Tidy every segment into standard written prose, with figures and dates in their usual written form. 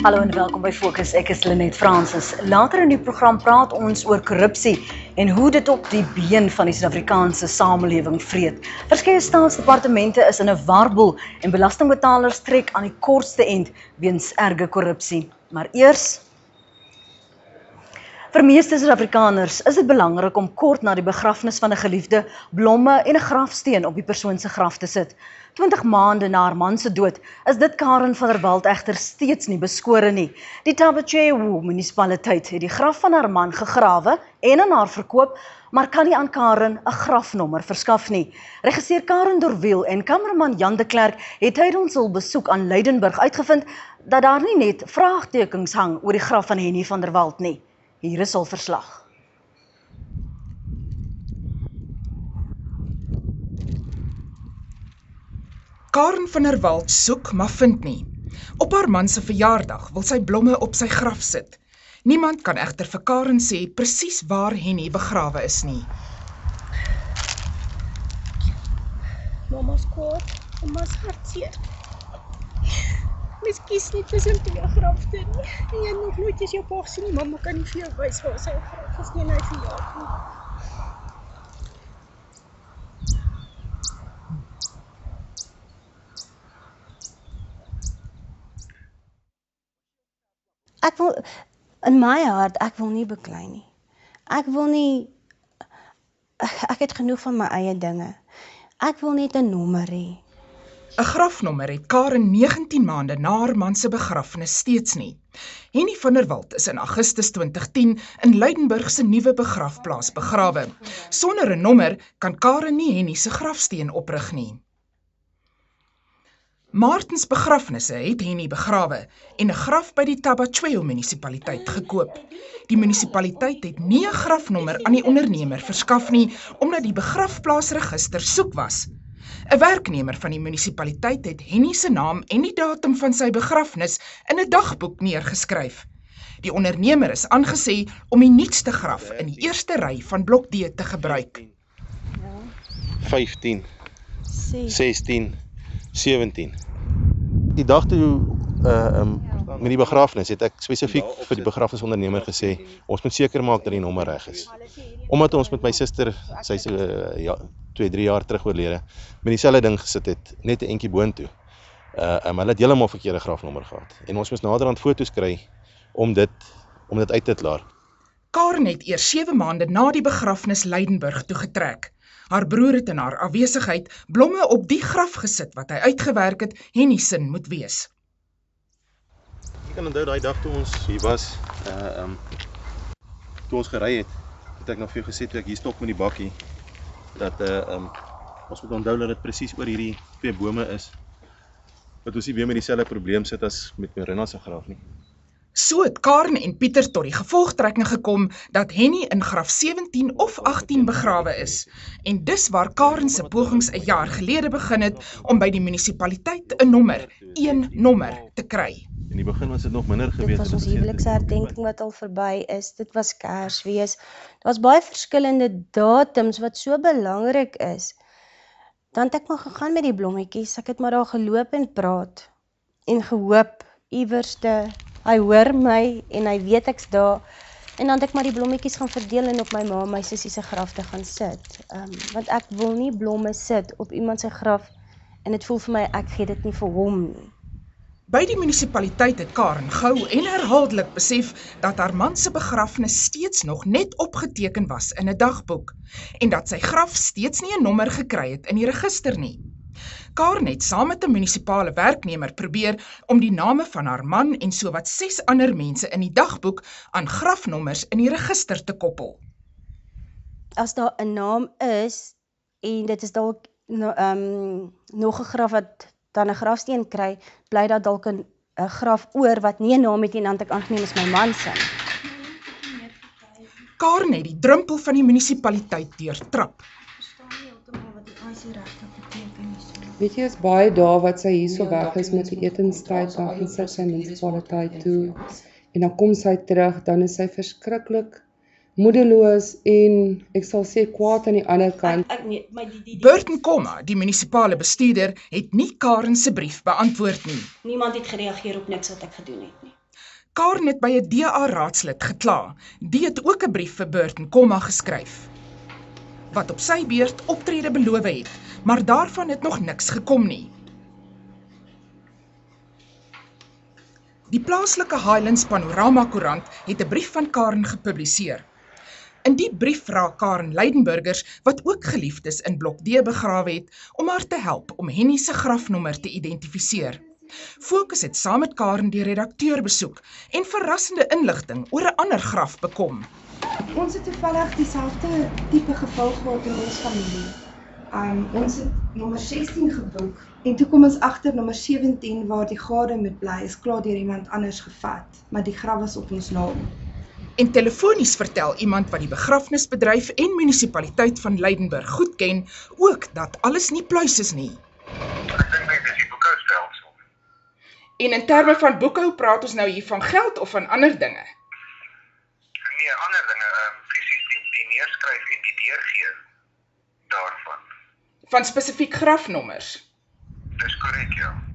Hallo en welkom by Fokus, ek is Lenet Francis. Later in die program praat ons oor korrupsie en hoe dit op die been van die Suid-Afrikaanse samelewing vreet. Verskeie staatsdepartemente is in 'n warboel en belastingbetalers trek aan die kortste end weens erge korrupsie. Maar eers, vir meeste Suid-Afrikaners is dit belangrik om kort na die begrafnis van 'n geliefde blomme en 'n grafsteen op die persoon se graf te sit. 20 maande na haar man se dood is dit Karen van der Walt egter steeds nie beskore nie. Die Fokus Municipality het die graf van haar man gegrawe en aan haar verkoop, maar kan nie aan Karen 'n grafnommer verskaf nie. Regisseur Karen Dorwiel en kameraman Jan de Klerk het tydens hul besoek aan Lydenburg uitgevind dat daar nie net vraagtekens hang oor die graf van Henny van der Walt nie. Hier is hul verslag. Karen van der Walt soek, maar vind nie. Op haar man se verjaardag wil sy blomme op sy graf sit. Niemand kan egter vir Karen sê presies waar Henny begrawe is nie. Mama's kwaad, mama's hartseer. Mens kies nie tussen twee grafte nie. En jy nog nooit eens jou pa gesien nie, mamma kan nie vir jou wys waar sy graf is nie, en hy verjaar nie. Ek wil, in my hart, ek wil nie beklei nie. Ek wil nie, ek het genoeg van my eie dinge. Ek wil net 'n nommer hê. 'n Grafnommer het Karen 19 maande na haar man se begrafnis steeds nie. Henny van der Walt is in Augustus 2010 in Lydenburg se nuwe begrafplaas begrawe. Sonder 'n nommer kan Karen nie Henny se grafsteen oprig nie. Martens begrafnisse het Henny begrawe en 'n graf by die Fokus Municipaliteit gekoop. Die munisipaliteit het nie 'n grafnommer aan die ondernemer verskaf nie, omdat die begrafplaasregister soek was. 'n Werknemer van die munisipaliteit het Henny se naam en die datum van sy begrafnis in 'n dagboek neergeskryf. Die ondernemer is aangesê om die nuutste graf in die eerste ry van blok D te gebruik. 15, 16, 17. Die dag toe met die begrafnis het ek spesifiek vir die begrafnisondernemer gesê, ons moet seker maak dat die nommer reg is. Omdat ons met my suster, sy is 2-3 jaar terug oorlede, met dieselfde ding gesit het, net 'n entjie boontoe. Hulle het heeltemal verkeerde grafnommer gehad. En ons moes naderhand foto's kry om dit uit te klaar. Karen het eers 7 maande na die begrafnis Lydenburg toe getrek. Haar broer het in haar afwesigheid blomme op die graf gesit wat hy uitgewerk het Henny sin moet wees. Ek kan onthou daai dag toe ons hier was, toe ons gery het ek nog vir jou gesê toe ek hier stop met die bakkie, dat ons moet onthou dat dit presies oor hierdie 2 bome is, dat ons nie weer met dieselfde probleem sit as met Marina se graf nie. So het Karen en Pieter tot die gevolgtrekking gekom dat Henny in graf 17 of 18 begrawe is. En dis waar Karen se pogings 'n jaar gelede begin het om by die munisipaliteit 'n nommer, een nommer te kry. In die begin was dit nog minder gewees. Dit was ons huweliksherdenking wat al verby is, dit was Kersfees. Daar was baie verskillende datums wat so belangrik is. Dan het ek maar gegaan met die blommetjies, ek het maar daar geloop en praat en gehoop iewerste. Hy hoor my en hy weet ek's daar. En dan het ek maar die blommetjies gaan verdeel en op my ma, my sussie se graf te gaan sit. Want ek wil nie blomme sit op iemand se graf en dit voel vir my ek gee dit nie vir hom nie. By die munisipaliteit het Karen gou en herhaaldelik besef dat haar man se begrafnis steeds nog net opgeteken was in 'n dagboek en dat sy graf steeds nie 'n nommer gekry het in die register nie. Karen het saam met 'n munisipale werknemer probeer om die name van haar man en sowat 6 ander mense in die dagboek aan grafnommers in die register te koppel. As daar 'n naam is en dit is dalk nog 'n graf wat dan 'n grafsteen kry, bly daar dalk 'n graf oor wat nie 'n naam het nie, dan het ek aangeneem is my man se. Karen het die drempel van die munisipaliteit deurtrap. Verstaan nie heeltemal wat die IC regtig beteken nie. Weet jy, is baie dae wat sy hierso weg is met die etenstyd, dan gaan sy sy munisipaliteit toe. En dan kom sy terug, dan is sy verskriklik moedeloos en ek sal sê kwaad aan die ander kant. Burton Komma, die munisipale bestuurder, het nie Karen se brief beantwoord nie. Niemand het gereageer op niks wat ek gedoen het nie. Karen het by 'n DA-raadslid gekla. Die het ook 'n brief vir Burton Komma geskryf, wat op sy beurt optrede beloof het, maar daarvan het nog niks gekom nie. Die plaaslike Highlands Panorama koerant het 'n brief van Karen gepubliseer. In die brief vra Karen Lydenburgers, wat ook geliefdes in blok D begrawe het, om haar te help om Henny se grafnommer te identifiseer. Fokus het saam met Karen die redakteur besoek en verrassende inligting oor 'n ander graf bekom. Ons het toevallig dieselfde tipe geval gehad in ons familie. Ons het nommer 16 geboek en toe kom ons agter nommer 17 waar die gade moet bly is klaar deur iemand anders gevat, maar die graf was op ons naam. En telefonies vertel iemand wat die begrafnisbedryf en munisipaliteit van Lydenburg goed ken, ook dat alles nie pluis is nie. Ek dink dit is die boekhoustelsel. En in terme van boekhou praat ons nou hier van geld of van ander dinge? Nee, ander dinge, fisies die neerskryf en die deurgee daarvan. Van spesifiek grafnommers? Dis korrek, ja.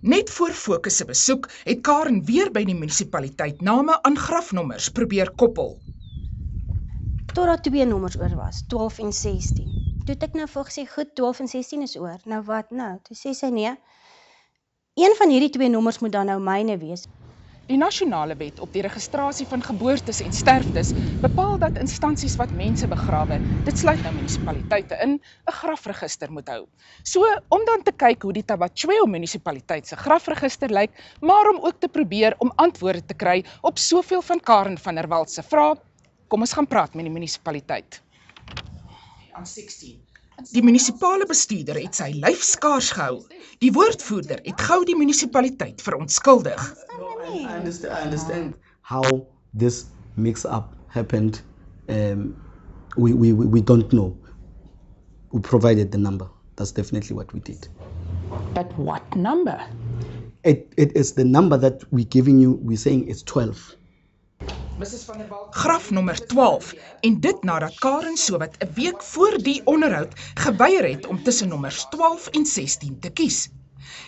Net voor Fokus se besoek het Karen weer by die munisipaliteit name aan grafnommers probeer koppel. Tot daar 2 nommers oor was, 12 en 16. Toe het ek nou vir gesê, goed, 12 en 16 is oor. Nou wat nou? Toe sê sy nee. Een van hierdie 2 nommers moet dan nou myne wees. Die nasionale wet op die registrasie van geboortes en sterftes bepaal dat instansies wat mense begrawe, dit sluit nou munisipaliteite in, 'n grafregister moet hou. So, om dan te kyk hoe die Tabachueo munisipaliteit se grafregister lyk, maar om ook te probeer om antwoorde te kry op soveel van Karen van der Walt se vrae, kom ons gaan praat met die munisipaliteit. Die munisipale bestuurder het sy lyf skaars gehou. Die woordvoerder het gou die munisipaliteit verontskuldig. I understand how this mix-up happened. We don't know. We provided the number. That's definitely what we did. But what number? It is the number that we're giving you. We're saying it's 12. Grafnommer 12, en dit nadat Karen sowat 'n week voor die onderhoud geweier het om tussen nommers 12 en 16 te kies.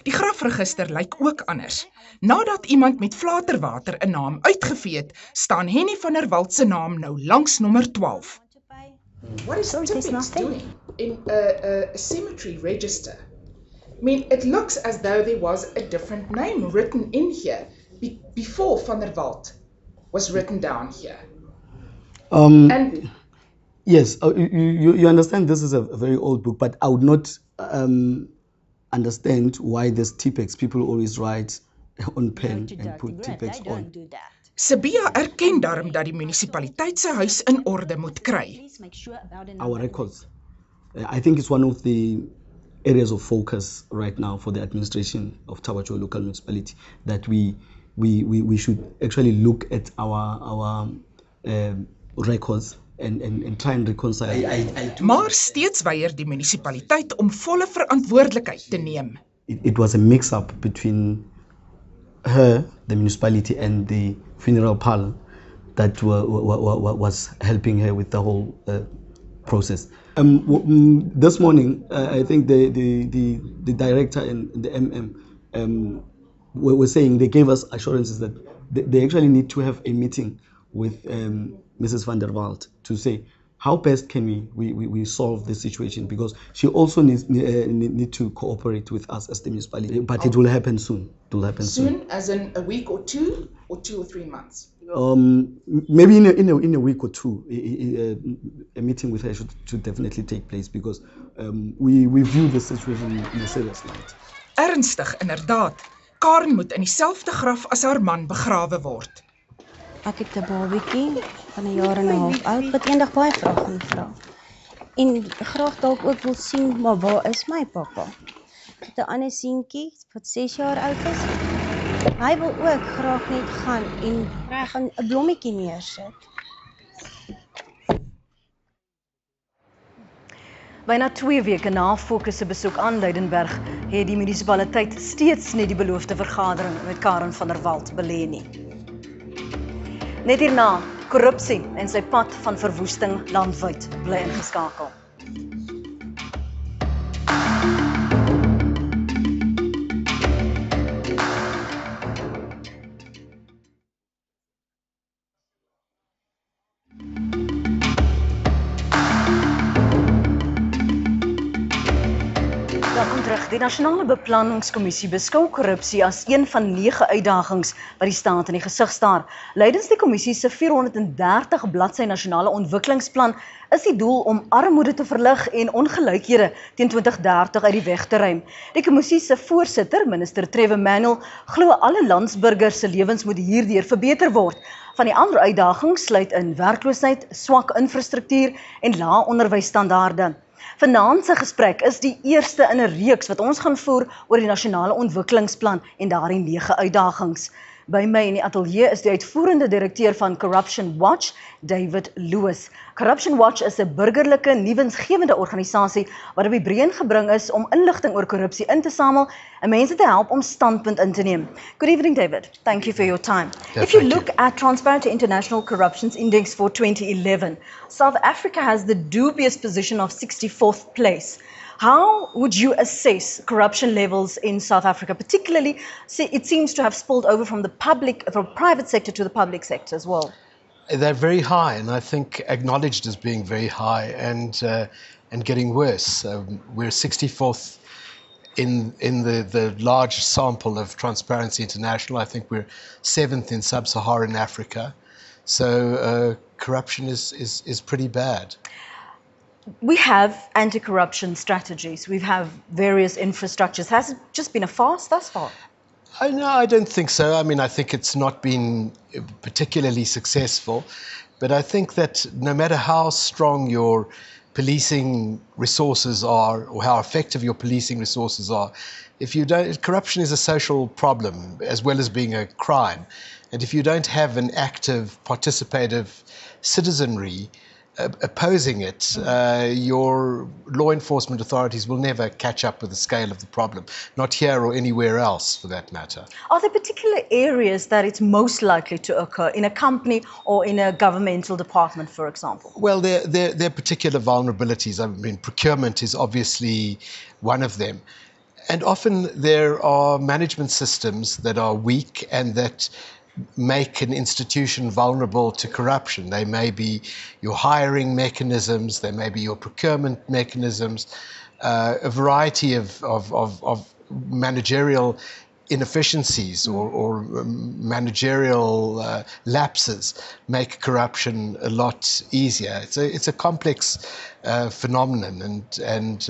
Die grafregister lyk ook anders. Nadat iemand met flaterwater 'n naam uitgevee het, staan Henny van der Walt se naam nou langs nommer 12. What is Tippins doing in a cemetery register? I mean, it looks as though there was a different name written in here before van der Walt was written down here. And yes, you understand this is a very old book, but I would not understand why this Tipex people always write on pen and put Tipex on. Sabia erken daarom dat die munisipaliteit se huis in orde moet kry. Our records. I think it's one of the areas of focus right now for the administration of Tabachueo local municipality, that we should actually look at our records and try and reconcile. Maar steeds weier die munisipaliteit om volle verantwoordelikheid te neem. It was a mix-up between her, the municipality, and the funeral parlor that was helping her with the whole process. This morning, I think the director and the MM were saying, they gave us assurances that they actually need to have a meeting with Mrs. van der Walt to say how best can we solve this situation, because she also need to cooperate with us as the municipality. But it will happen soon. It will happen soon. As in a week or 2 or 3 months? Maybe in a week or 2, a meeting with her should definitely take place, because we view the situation in a serious light. Ernstig, inderdaad. Karen moet in dieselfde graf as haar man begrawe word. Ek het 'n babietjie van 'n jaar en 'n half oud wat eendag baie vrae gaan vra. En graag dalk ook wil sien, maar waar is my pappa? Ek het 'n ander seentjie wat 6 jaar oud is. Hy wil ook graag net gaan en gaan 'n blommetjie neersit. Byna 2 weke na Fokus se besoek aan Lydenburg het die munisipaliteit steeds nie die beloofde vergadering met Karen van der Walt belê nie. Net hierna, korrupsie en sy pad van verwoesting landwyd bly ingeskakel. Welkom terug. Die Nasionale Beplanningskommissie beskou korrupsie as een van 9 uitdagings wat die staat in die gesig staar. Lydens die kommissie se 430 bladsy nasionale ontwikkelingsplan is die doel om armoede te verlig en ongelykhede teen 2030 uit die weg te ruim. Die kommissie se voorsitter, minister Trevor Manuel, glo alle landsburgers se lewens moet hierdeur verbeter word. Van die ander uitdagings sluit in werkloosheid, swak infrastruktuur en lae onderwysstandaarde. Vanaand se gesprek is die eerste in 'n reeks wat ons gaan voer oor die nasionale ontwikkelingsplan en daardie 9 uitdagings. By my in die ateljee is die uitvoerende direkteur van Corruption Watch, David Lewis. Corruption Watch is 'n burgerlike nuwensgewende organisasie wat op die brein gebring is om inligting oor korrupsie in te samel en mense te help om standpunt in te neem. Good evening, David. Thank you for your time. If you look at Transparency International Corruption Index for 2011, South Africa has the dubious position of 64th place. How would you assess corruption levels in South Africa, particularly it seems to have spilled over from private sector to the public sector as well? They're very high, and I think acknowledged as being very high and getting worse. We're 64th in the large sample of Transparency International. I think we're 7th in sub-Saharan Africa. So corruption is pretty bad. We have anti-corruption strategies. We have various infrastructures. Has it just been a farce thus far? No, I don't think so. I mean, I think it's not been particularly successful. But I think that no matter how strong your policing resources are or how effective your policing resources are, if you don't, corruption is a social problem as well as being a crime. And if you don't have an active, participative citizenry opposing it, your law enforcement authorities will never catch up with the scale of the problem, not here or anywhere else for that matter. Are there particular areas that it's most likely to occur in a company or in a governmental department, for example? Well, there are particular vulnerabilities. I mean, procurement is obviously one of them. And often there are management systems that are weak and that make an institution vulnerable to corruption. They may be your hiring mechanisms, they may be your procurement mechanisms, a variety of managerial inefficiencies or managerial lapses make corruption a lot easier. It's a complex phenomenon, and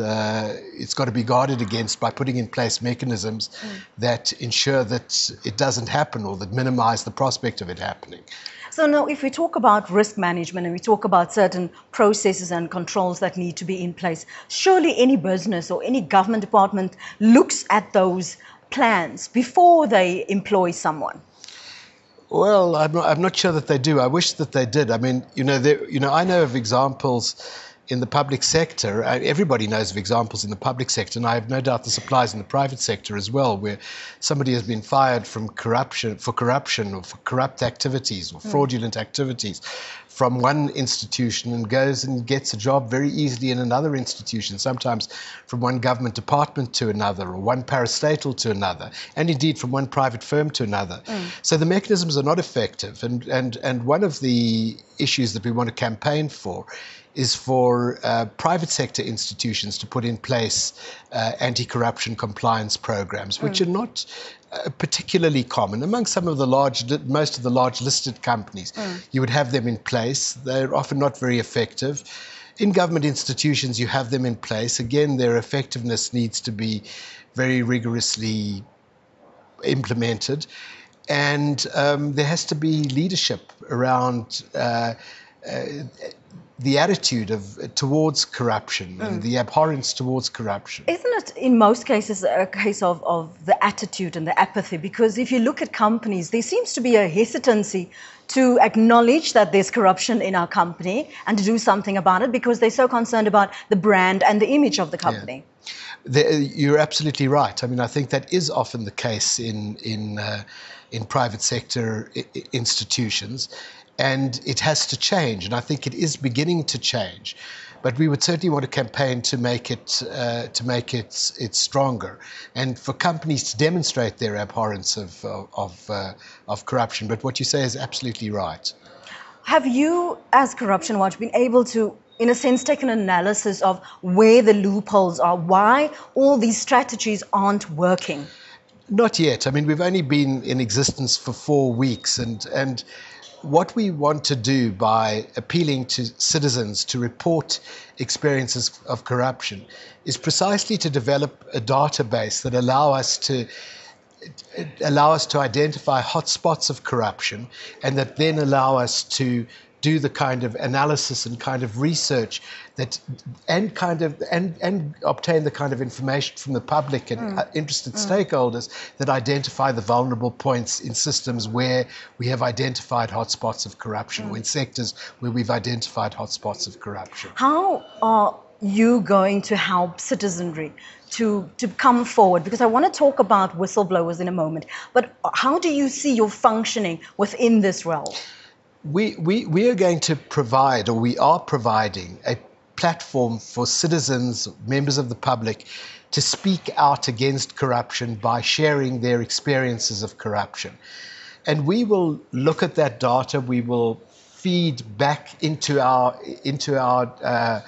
it's got to be guarded against by putting in place mechanisms that ensure that it doesn't happen or that minimize the prospect of it happening. So now if we talk about risk management and we talk about certain processes and controls that need to be in place, surely any business or any government department looks at those plans before they employ someone. Well, I'm not sure that they do. I wish that they did. I mean, I know of examples in the public sector. Everybody knows of examples in the public sector, and I have no doubt this applies in the private sector as well, where somebody has been fired for corruption or for corrupt activities or fraudulent activities from one institution and goes and gets a job very easily in another institution, sometimes from one government department to another, or one parastatal to another, and indeed from one private firm to another. So the mechanisms are not effective, and one of the issues that we want to campaign for is for private sector institutions to put in place anti-corruption compliance programs, which are not particularly common. Among most of the large listed companies, you would have them in place. They're often not very effective. In government institutions, you have them in place. Again, their effectiveness needs to be very rigorously implemented. And there has to be leadership around the attitude towards corruption and the abhorrence towards corruption. Isn't it in most cases a case of the attitude and the apathy? Because if you look at companies, there seems to be a hesitancy to acknowledge that there's corruption in our company and to do something about it because they're so concerned about the brand and the image of the company. Yeah. You're absolutely right. I mean, I think that is often the case in private sector institutions, and it has to change. And I think it is beginning to change. But we would certainly want to campaign to make it stronger, and for companies to demonstrate their abhorrence of corruption. But what you say is absolutely right. Have you, as Corruption Watch, been able to, in a sense, take an analysis of where the loopholes are, why all these strategies aren't working? Not yet. I mean, we've only been in existence for 4 weeks, and what we want to do by appealing to citizens to report experiences of corruption is precisely to develop a database that allow us to identify hotspots of corruption, and that then allow us to do the kind of analysis and kind of research and obtain the kind of information from the public and interested stakeholders that identify the vulnerable points in systems where we have identified hotspots of corruption, or in sectors where we've identified hotspots of corruption. How are you going to help citizenry to come forward? Because I want to talk about whistleblowers in a moment, but how do you see your functioning within this realm? We are going to provide, or we are providing, a platform for citizens, members of the public, to speak out against corruption by sharing their experiences of corruption. And we will look at that data, we will feed back into our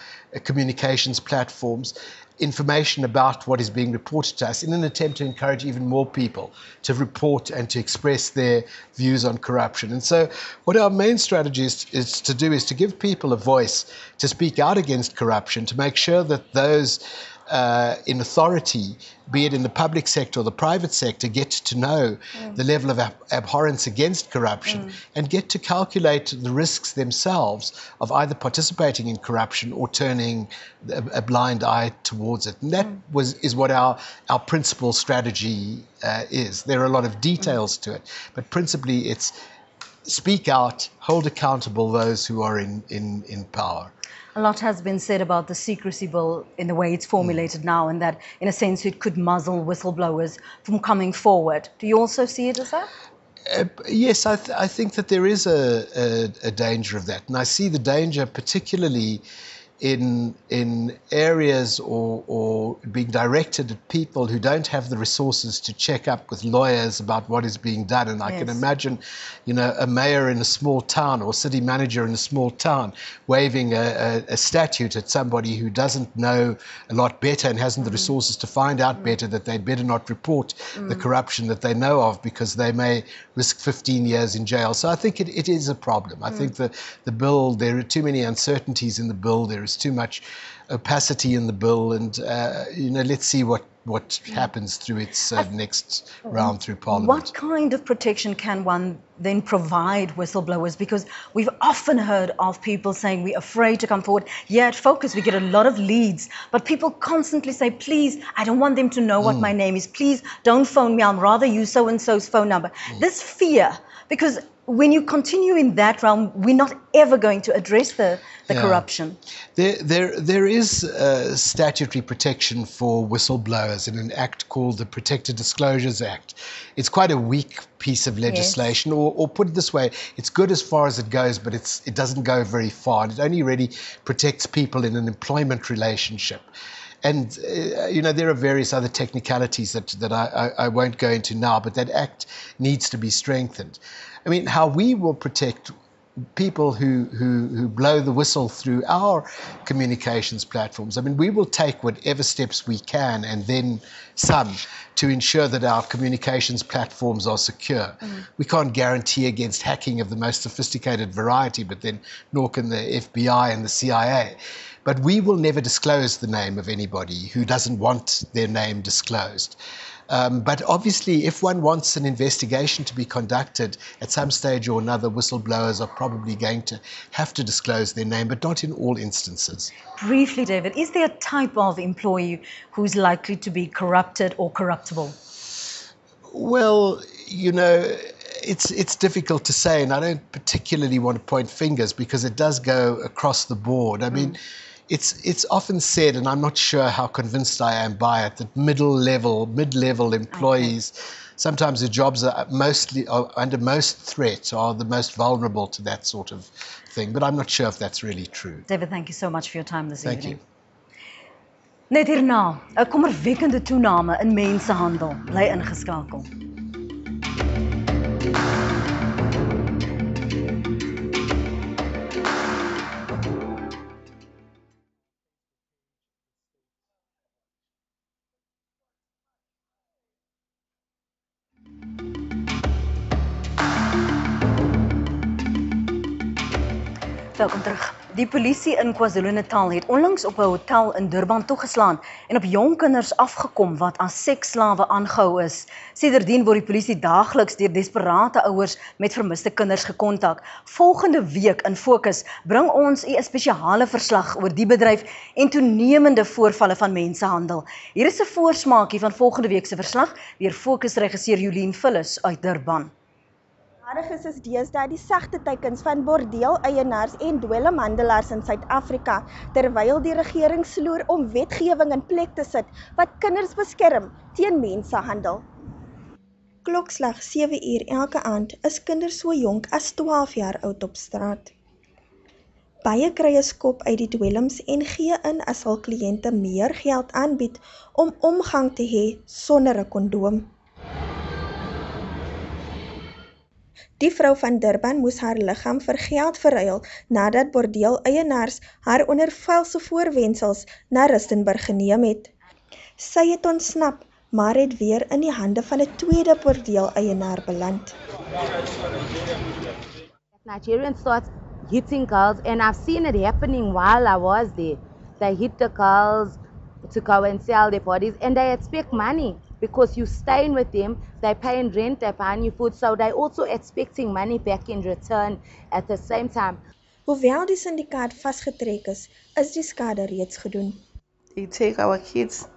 communications platforms information about what is being reported to us in an attempt to encourage even more people to report and to express their views on corruption. And so what our main strategy is to do is to give people a voice to speak out against corruption, to make sure that those in authority, be it in the public sector or the private sector, get to know the level of abhorrence against corruption and get to calculate the risks themselves of either participating in corruption or turning a blind eye towards it. And that is what our principal strategy is. There are a lot of details to it, but principally it's speak out, hold accountable those who are in power. A lot has been said about the secrecy bill in the way it's formulated now, and that, in a sense, it could muzzle whistleblowers from coming forward. Do you also see it as that? Yes, I think that there is a danger of that. And I see the danger particularly in areas or being directed at people who don't have the resources to check up with lawyers about what is being done. And I can imagine, a mayor in a small town or city manager in a small town waving a statute at somebody who doesn't know a lot better and hasn't the resources to find out better, that they'd better not report the corruption that they know of because they may risk 15 years in jail. So I think it is a problem. I think the bill, there are too many uncertainties in the bill. There is too much opacity in the bill, and let's see what happens through its next round through Parliament. What kind of protection can one then provide whistleblowers? Because we've often heard of people saying we're afraid to come forward. Yeah, at Fokus we get a lot of leads, but people constantly say, please, I don't want them to know what my name is. Please don't phone me. I'd rather use so-and-so's phone number. This fear, because when you continue in that realm, we're not ever going to address the corruption. There is statutory protection for whistleblowers in an act called the Protected Disclosures Act. It's quite a weak piece of legislation, or put it this way, it's good as far as it goes, but it doesn't go very far. And it only really protects people in an employment relationship. And, there are various other technicalities that I won't go into now, but that act needs to be strengthened. I mean, how we will protect people who blow the whistle through our communications platforms. I mean, we will take whatever steps we can, and then some, to ensure that our communications platforms are secure. We can't guarantee against hacking of the most sophisticated variety, but then nor can the FBI and the CIA. But we will never disclose the name of anybody who doesn't want their name disclosed. But obviously, if one wants an investigation to be conducted at some stage or another, whistleblowers are probably going to have to disclose their name, but not in all instances. Briefly, David, is there a type of employee who's likely to be corrupted or corruptible? Well, it's difficult to say, and I don't particularly want to point fingers because it does go across the board. I mean, it's often said, and I'm not sure how convinced I am by it, that mid-level employees, sometimes their jobs are under most threat, are the most vulnerable to that sort of thing. But I'm not sure if that's really true. David, thank you so much for your time this evening. Thank you. Net hierna, 'n kommerwekkende toename in mensenhandel. Bly ingeskakel. Welkom terug. Die polisie in KwaZulu-Natal het onlangs op 'n hotel in Durban toegeslaan en op jong kinders afgekom wat as seksslawe aangehou is. Sedertdien word die polisie daagliks deur desperate ouers met vermiste kinders gekontak. Volgende week in Fokus bring ons 'n spesiale verslag oor die bedryf en toenemende voorvalle van mensenhandel. Hier is 'n voorsmaakie van volgende week se verslag deur Fokus-regisseur Jolien Vullis uit Durban. Is deesdae die sagte teikens van bordeel-eienaars en dwelmhandelaars in Suid-Afrika, terwyl die regering sloer om wetgewing in plek te sit wat kinders beskerm teen mensenhandel. Klokslag 7 uur elke aand is kinders so jonk as 12 jaar oud op straat. Baie kry 'n skop uit die dwelms en gee in as hul kliënte meer geld aanbied om omgang te hê sonder 'n kondoom. Die vrou van Durban moes haar liggaam vir geld verruil nadat bordeel-eienaars haar onder valse voorwendsels na Lydenburg geneem het. Sy het ontsnap, maar het weer in die hande van 'n tweede bordeel-eienaar beland. Nigerians start hitting girls, and I've seen it happening while I was there. They hit the girls to go and sell their bodies, and they expect money. Because you're staying with them, they're paying rent, they're buying you food, so they're also expecting money back in return at the same time. Hoewel die syndikaat vasgetrek is die skade reeds gedoen. They take our kids,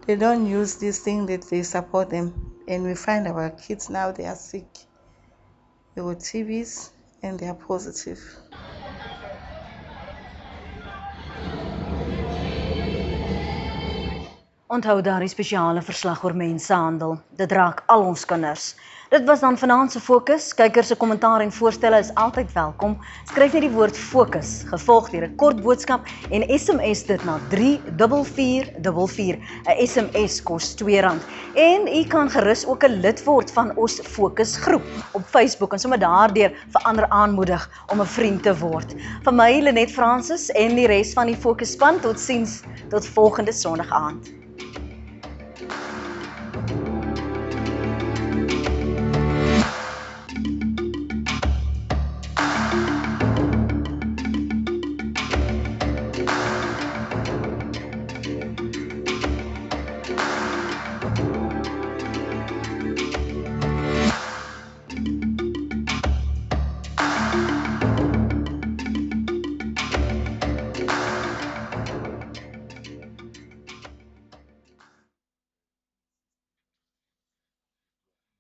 they don't use this thing that they support them, and we find our kids now they are sick. They got TBs and they are positive. Onthou daar die spesiale verslag oor mensenhandel. Dit raak al ons kinders. Dit was dan vanaand se Fokus. Kykers se kommentaar en voorstelle is altyd welkom. Skryf net die woord Fokus, gevolg deur 'n kort boodskap en SMS dit na 34444. 'n SMS kos R2. En u kan gerus ook 'n lid word van ons Fokus groep op Facebook en sommer daardeur vir ander aanmoedig om 'n vriend te word. Van my Lenet Francis en die res van die Fokus span, totsiens tot volgende Sondag aand.